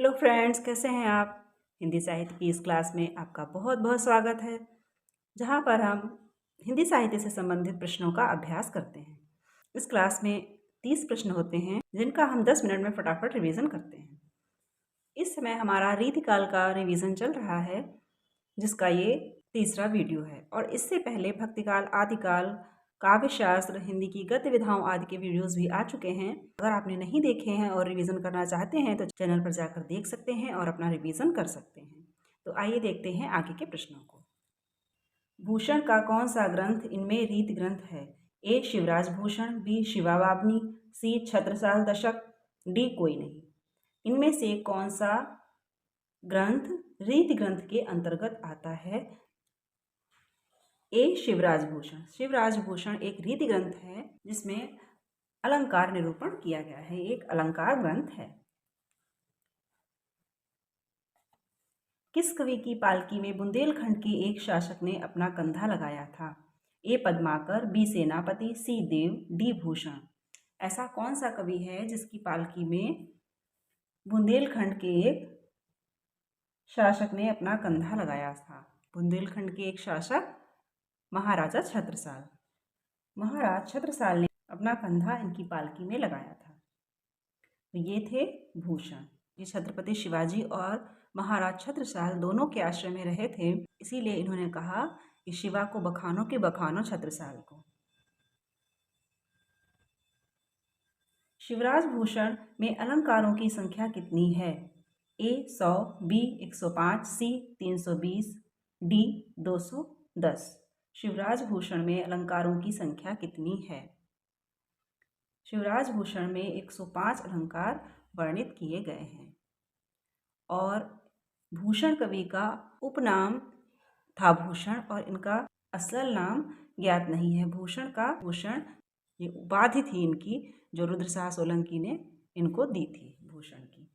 Hello friends, कैसे हैं आप। हिंदी साहित्य की इस क्लास में आपका बहुत बहुत स्वागत है, जहां पर हम हिंदी साहित्य से संबंधित प्रश्नों का अभ्यास करते हैं। इस क्लास में 30 प्रश्न होते हैं, जिनका हम 10 मिनट में फटाफट रिवीजन करते हैं। इस समय हमारा रीतिकाल का रिवीजन चल रहा है, जिसका ये तीसरा वीडियो है। और इससे पहले भक्तिकाल, आदिकाल, काव्य शास्त्र, हिंदी की गद्य विधाओं आदि के वीडियोस भी आ चुके हैं। अगर आपने नहीं देखे हैं और रिवीजन करना चाहते हैं तो चैनल पर जाकर देख सकते हैं और अपना रिवीजन कर सकते हैं। तो आइए देखते हैं आगे के प्रश्नों को। भूषण का कौन सा ग्रंथ इनमें रीति ग्रंथ है? ए शिवराज भूषण, बी शिवाबाबनी, सी छत्रसाल दशक, डी कोई नहीं। इनमें से कौन सा ग्रंथ रीति ग्रंथ के अंतर्गत आता है? ए शिवराज भूषण। शिवराज भूषण एक रीति ग्रंथ है जिसमें अलंकार निरूपण किया गया है, एक अलंकार ग्रंथ है। किस कवि की पालकी में बुंदेलखंड के एक शासक ने अपना कंधा लगाया था? ए पद्माकर, बी सेनापति, सी देव, डी भूषण। ऐसा कौन सा कवि है जिसकी पालकी में बुंदेलखंड के एक शासक ने अपना कंधा लगाया था? बुंदेलखंड के एक शासक महाराजा छत्रसाल। महाराज छत्रसाल ने अपना कंधा इनकी पालकी में लगाया था। तो ये थे भूषण। ये छत्रपति शिवाजी और महाराज छत्रसाल दोनों के आश्रय में रहे थे, इसीलिए इन्होंने कहा कि शिवा को बखानो के बखानो छत्रसाल को। शिवराज भूषण में अलंकारों की संख्या कितनी है? ए 100, बी 105, सी 320, डी 210। शिवराज भूषण में अलंकारों की संख्या कितनी है? शिवराज भूषण में 105 अलंकार वर्णित किए गए हैं। और भूषण कवि का उपनाम था भूषण और इनका असल नाम ज्ञात नहीं है। भूषण ये उपाधि थी इनकी, जो रुद्रशाह सोलंकी ने इनको दी थी भूषण की।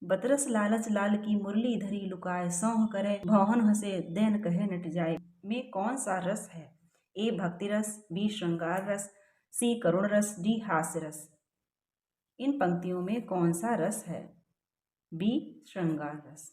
बतरस लालच लाल की मुरली धरी लुकाए, सौह करे भौहन हंसे दैन कहे नट जाए में कौन सा रस है? ए भक्ति रस, बी श्रृंगार रस, सी करुण रस, डी हास्य रस। इन पंक्तियों में कौन सा रस है? बी श्रृंगार रस।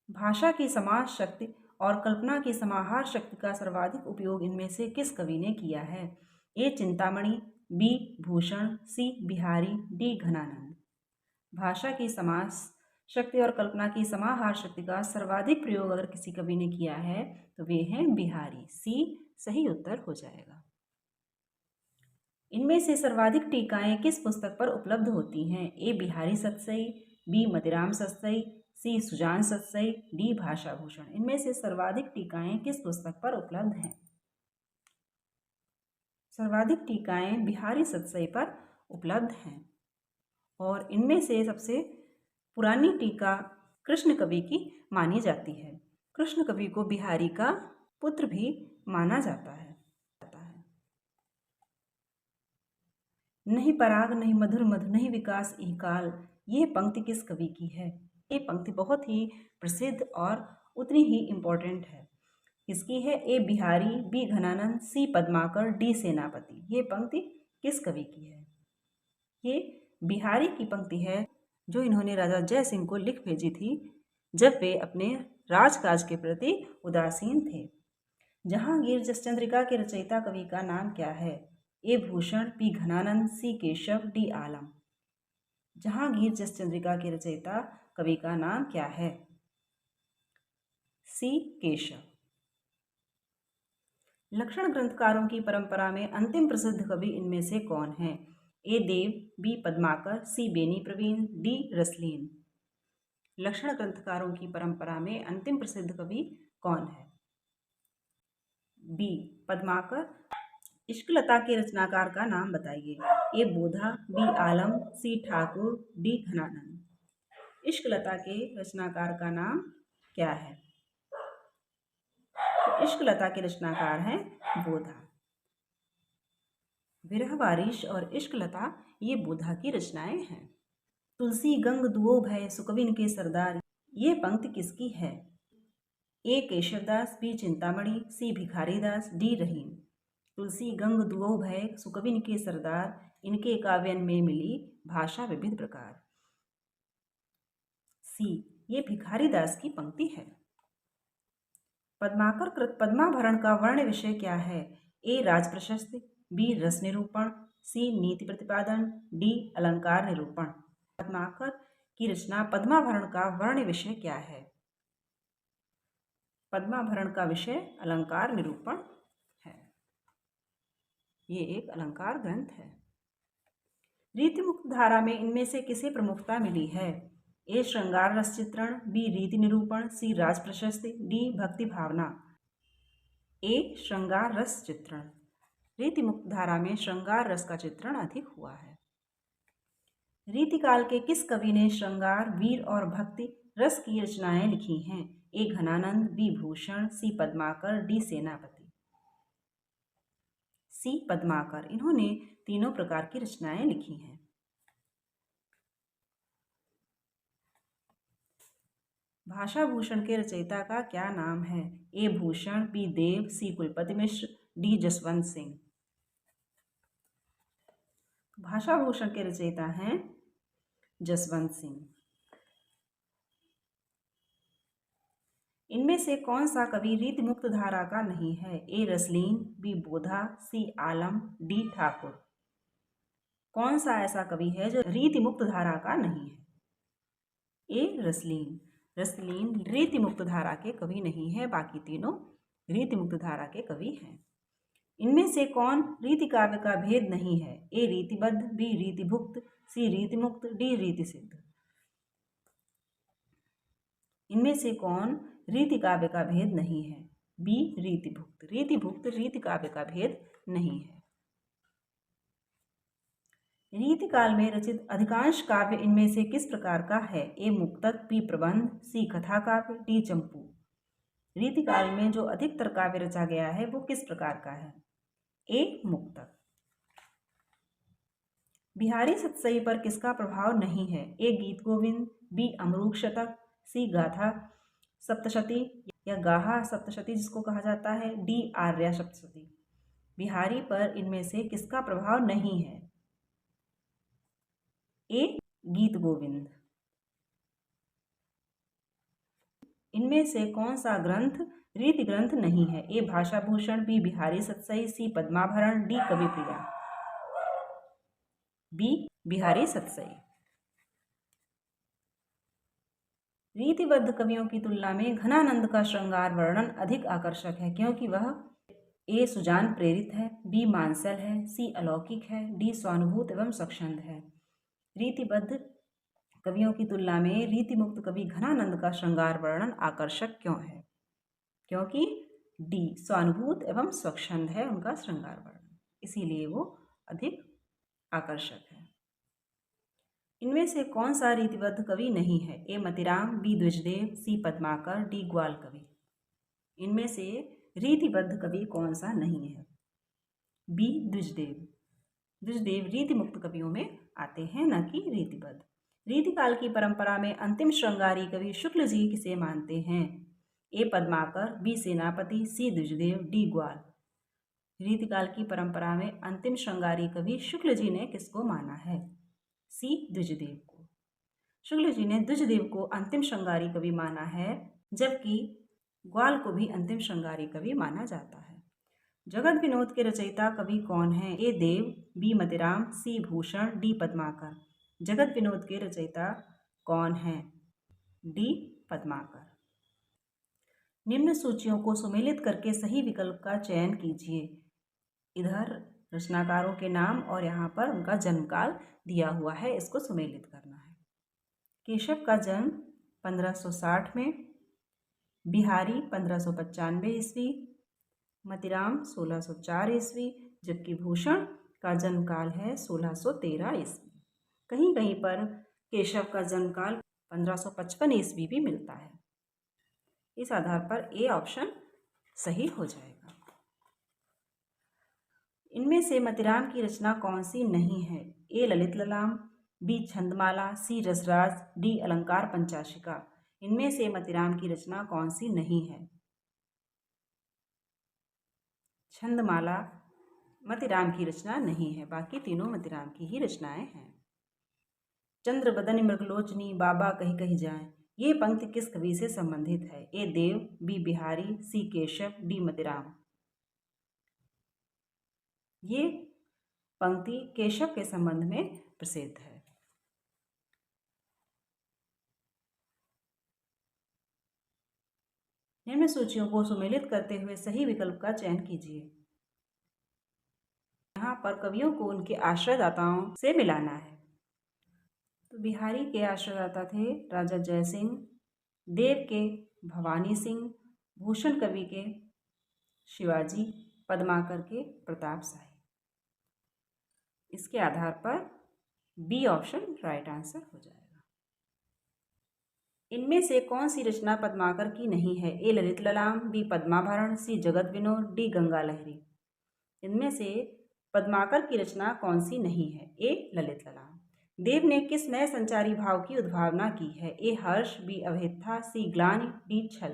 भाषा की समाज शक्ति और कल्पना की समाहार शक्ति का सर्वाधिक उपयोग इनमें से किस कवि ने किया है? ए चिंतामणि, बी भूषण, सी बिहारी, डी घनानंद। भाषा की समाज शक्ति और कल्पना की समाहार शक्ति का सर्वाधिक प्रयोग अगर किसी कवि ने किया है तो वे हैं बिहारी। सी सही उत्तर हो जाएगा। इनमें से सर्वाधिक टीकाएं किस पुस्तक पर उपलब्ध होती हैं? ए बिहारी सतसई, बी मदिराम सतसई, सी सुजान सतसई, डी भाषा भूषण। इनमें से सर्वाधिक टीकाएं किस पुस्तक पर उपलब्ध हैं? सर्वाधिक टीकाएं बिहारी सतसई पर उपलब्ध हैं। और इनमें से सबसे पुरानी टीका कृष्ण कवि की मानी जाती है। कृष्ण कवि को बिहारी का पुत्र भी माना जाता है। नहीं पराग नहीं मधुर मधु नहीं विकास इहकाल, ये पंक्ति किस कवि की है? ये पंक्ति बहुत ही प्रसिद्ध और उतनी ही इम्पोर्टेंट है। किसकी है? ए बिहारी, बी घनानंद, सी पद्माकर, डी सेनापति। ये पंक्ति किस कवि की है? ये बिहारी की पंक्ति है, जो इन्होंने राजा जय सिंह को लिख भेजी थी जब वे अपने राजकाज के प्रति उदासीन थे। जहांगीर जसचंद्रिका के रचयिता कवि का नाम क्या है? ए भूषण, बी घनानंद, सी केशव, डी आलम। जहांगीर जसचंद्रिका के रचयिता कवि का नाम क्या है? सी केशव। लक्षण ग्रंथकारों की परंपरा में अंतिम प्रसिद्ध कवि इनमें से कौन है? ए देव, बी पद्माकर, सी बेनी प्रवीण, डी रसलीन। लक्षण ग्रंथकारों की परंपरा में अंतिम प्रसिद्ध कवि कौन है? बी पद्माकर। इश्कलता के रचनाकार का नाम बताइए। ए बोधा, बी आलम, सी ठाकुर, डी घनानंद। इश्कलता के रचनाकार का नाम क्या है? तो इश्कलता के रचनाकार हैं बोधा। विरह वारिश और इश्कलता ये बोधा की रचनाएं हैं। तुलसी गंग दुओ भय सुकविन के सरदार, ये पंक्ति किसकी है? ए केशवदास, बी चिंतामणि, सी भिखारीदास, डी रहीम। तुलसी गंग दुओ भय सुकविन के सरदार, इनके काव्यन में मिली भाषा विविध प्रकार। सी, ये भिखारी दास की पंक्ति है। पद्माकर कृत पद्माभरण का वर्ण विषय क्या है? ए राज प्रशस्ति, बी रस निरूपण, सी नीति प्रतिपादन, डी अलंकार निरूपण। पद्माकर की रचना पद्माभरण का वर्ण विषय क्या है? पद्माभरण का विषय अलंकार निरूपण है। ये एक अलंकार ग्रंथ है। रीतिमुक्त धारा में इनमें से किसे प्रमुखता मिली है? ए श्रृंगार रस चित्रण, बी रीति निरूपण, सी राज प्रशस्ति, डी भक्ति भावना। ए श्रृंगार रस चित्रण। रीतिमुक्त धारा में श्रृंगार रस का चित्रण अधिक हुआ है। रीतिकाल के किस कवि ने श्रृंगार, वीर और भक्ति रस की रचनाएं लिखी हैं? ए घनानंद, बी भूषण, सी पद्माकर, डी सेनापति। सी पद्माकर, इन्होंने तीनों प्रकार की रचनाएं लिखी हैं। भाषा भूषण के रचयिता का क्या नाम है? ए भूषण, बी देव, सी कुलपति मिश्र, डी जसवंत सिंह। भाषा भूषण के रचयिता हैं जसवंत सिंह। इनमें से कौन सा कवि रीतिमुक्त धारा का नहीं है? ए रसलीन, बी बोधा, सी आलम, डी ठाकुर। कौन सा ऐसा कवि है जो रीतिमुक्त धारा का नहीं है? ए रसलीन। रसलीन रीतिमुक्त धारा के कवि नहीं है, बाकी तीनों रीतिमुक्त धारा के कवि हैं। इनमें से कौन रीति काव्य का भेद नहीं है? ए रीतिबद्ध, बी रीतिभुक्त, सी रीतिमुक्त, डी रीति सिद्ध। इनमें से कौन रीति काव्य का भेद नहीं है? बी रीतिभुक्त। रीतिभुक्त रीति काव्य का भेद नहीं है। रीतिकाल में रचित अधिकांश काव्य इनमें से किस प्रकार का है? ए मुक्तक, बी प्रबंध, सी कथा काव्य, डी चंपू। रीतिकाल में जो अधिकतर काव्य रचा गया है वो किस प्रकार का है? ए मुक्तक। बिहारी सतसई पर किसका प्रभाव नहीं है? ए गीत गोविंद, बी अमरूक शतक, सी गाथा सप्तशती या गाहा सप्तशती जिसको कहा जाता है, डी आर्या सप्तशती। बिहारी पर इनमें से किसका प्रभाव नहीं है? ए गीत गोविंद। इनमें से कौन सा ग्रंथ रीति ग्रंथ नहीं है? ए भाषा भूषण, बी बिहारी सतसई, सी पद्माभरण, डी कवि प्रिया। बी बिहारी सतसई। रीतिबद्ध कवियों की तुलना में घनानंद का श्रृंगार वर्णन अधिक आकर्षक है क्योंकि वह ए सुजान प्रेरित है, बी मानसल है, सी अलौकिक है, डी स्वानुभूत एवं स्वच्छंद है। रीतिबद्ध कवियों की तुलना में रीतिमुक्त कवि घनानंद का श्रृंगार वर्णन आकर्षक क्यों है? क्योंकि डी स्वानुभूत एवं स्वच्छंद है उनका श्रृंगार वर्णन, इसीलिए वो अधिक आकर्षक है। इनमें से कौन सा रीतिबद्ध कवि नहीं है? ए मतिराम, बी द्विजदेव, सी पद्माकर, डी ग्वाल कवि। इनमें से रीतिबद्ध कवि कौन सा नहीं है? बी द्विजदेव। द्विजदेव रीतिमुक्त कवियों में आते हैं, न कि रीतिबद्ध। रीतिकाल की परंपरा में अंतिम श्रृंगारी कवि शुक्ल जी किसे मानते हैं? ए पद्माकर, बी सेनापति, सी द्विजदेव, डी ग्वाल। रीतिकाल की परंपरा में अंतिम श्रृंगारी कवि शुक्ल जी ने किसको माना है? सी द्विजदेव को। शुक्ल जी ने द्विजदेव को अंतिम श्रृंगारी कवि माना है, जबकि ग्वाल को भी अंतिम श्रृंगारी कवि माना जाता है। जगत विनोद के रचयिता कवि कौन है? ए देव, बी मतिराम, सी भूषण, डी पद्माकर। जगत विनोद के रचयिता कौन है? डी पद्माकर। निम्न सूचियों को सुमेलित करके सही विकल्प का चयन कीजिए। इधर रचनाकारों के नाम और यहाँ पर उनका जन्मकाल दिया हुआ है, इसको सुमेलित करना है। केशव का जन्म 1560 में, बिहारी 1595 ईस्वी, मतिराम 1604 ईस्वी, जबकि भूषण का जन्मकाल है 1613 ईस्वी। कहीं कहीं पर केशव का जन्मकाल 1555 ईस्वी भी मिलता है। इस आधार पर ए ऑप्शन सही हो जाएगा। इनमें से मतिराम की रचना कौन सी नहीं है? ए ललित ललाम, बी छंदमाला, सी रसराज, डी अलंकार पंचाशिका। इनमें से मतिराम की रचना कौन सी नहीं है? छंदमाला, मतीराम की रचना नहीं है। बाकी तीनों मतीराम की ही रचनाएं हैं। चंद्र बदन मृगलोचनी बाबा कहीं कहीं जाए, ये पंक्ति किस कवि से संबंधित है? ए देव, बी बिहारी, सी केशव, डी मतीराम। ये पंक्ति केशव के संबंध में प्रसिद्ध है। निम्न सूचियों को सुमेलित करते हुए सही विकल्प का चयन कीजिए। यहाँ पर कवियों को उनके आश्रयदाताओं से मिलाना है। तो बिहारी के आश्रयदाता थे राजा जयसिंह, देव के भवानी सिंह, भूषण कवि के शिवाजी, पद्माकर के प्रताप शाही। इसके आधार पर बी ऑप्शन राइट आंसर हो जाएगा। इनमें से कौन सी रचना पद्माकर की नहीं है? ए ललित ललाम, बी पद्माभरण, सी जगत विनोद, डी गंगा लहरी। इनमें से पद्माकर की रचना कौन सी नहीं है? ए ललित ललाम। देव ने किस नए संचारी भाव की उद्भावना की है? ए हर्ष, बी अभेद्यता, सी ग्लानि, डी छल।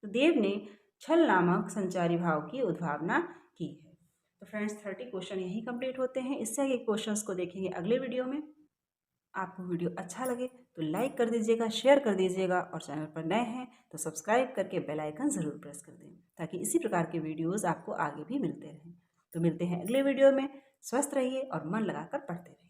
तो देव ने छल नामक संचारी भाव की उद्भावना की है। तो फ्रेंड्स 30 क्वेश्चन यही कंप्लीट होते हैं। इससे आगे क्वेश्चंस को देखेंगे अगले वीडियो में। आपको वीडियो अच्छा लगे तो लाइक कर दीजिएगा, शेयर कर दीजिएगा और चैनल पर नए हैं तो सब्सक्राइब करके बेल आइकन ज़रूर प्रेस कर दें ताकि इसी प्रकार के वीडियोस आपको आगे भी मिलते रहें। तो मिलते हैं अगले वीडियो में। स्वस्थ रहिए और मन लगाकर पढ़ते रहिए।